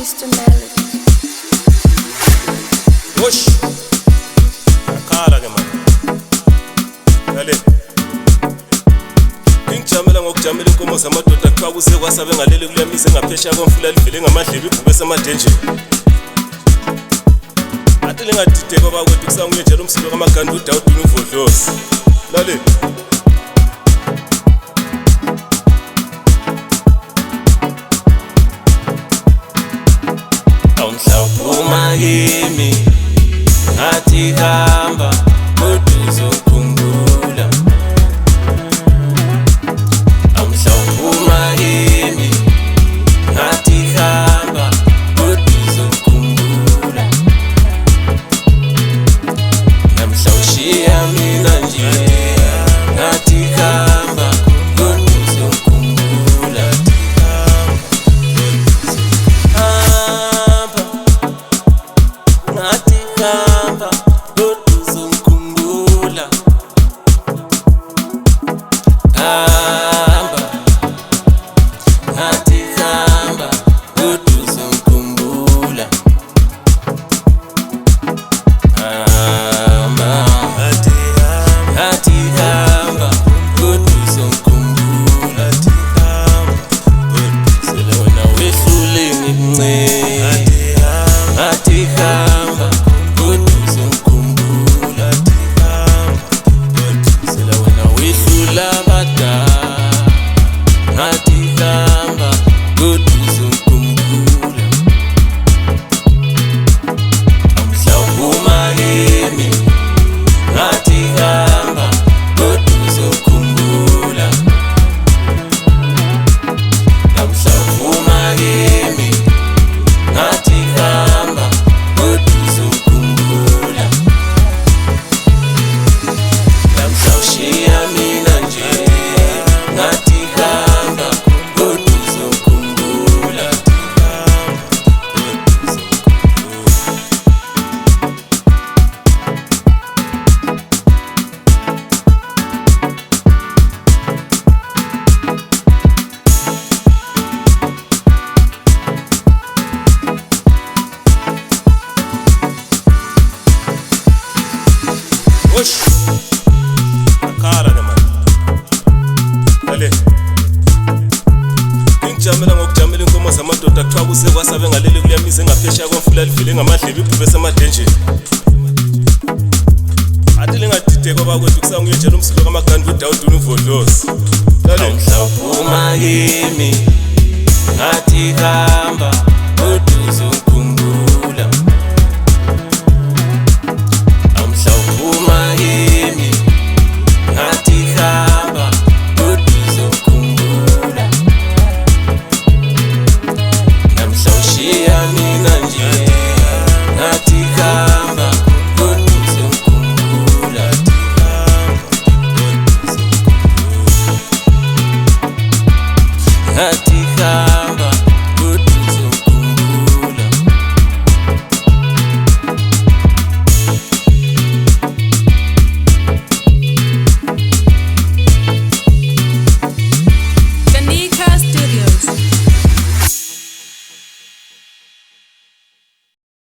Mr. Melody. Push. Akhala ke manje. Dale. Ngijamela ngokujamela inkomo zamadoda kuba kusekwasabe ngaleli kulemise ngaphesha komfula livele ngamadlebe ibhube semadenjeni. Athi lingadide kwaba kwethu kusanguye nje lomsilo kamaganda uDawudini uVodlozi. Dale. Awunhlawuma kimi ngathi hamba kodwa uzokhumbula. Awunhlawuma kimi ngathi hamba kodwa uzokhumbula. Namhlawushiya mina nje ngathi hamba kodwa uzokhumbula. Ngathi hamba kodwa uzokhumbula. Hamba ngathi hamba kodwa uzokhumbula. Hamba ngathi hamba kodwa uzokhumbula. Sele wena wehlule ngikuncela. Ngathi hamba kodwa uzokhumbula. Sele wena wehlula abadala. Ngathi hamba kodwa uzokhumbula. Awunhlawuma kimi ngathi hamba kodwa uzokhumbula. Awunhlawuma kimi ngathi hamba kodwa uzokhumbula. Namhlawushiya mina nje ngathi hamba kodwa uzokhumbula. Push. Akhala ke manje. Dale. Ngijamela ngokujamela inkomo zamadoda kuthiwa kusekwasabe ngaleli kulemise ngaphesha komfula livele ngamadlebe ibhube semadenjeni. Athi lingadide kwaba kwethu kusanguye nje lomsilo kamaganda uDawudini uVodlozi. Dale. Awunhlawuma kimi ngathi hamba kodwa uzokhumbula.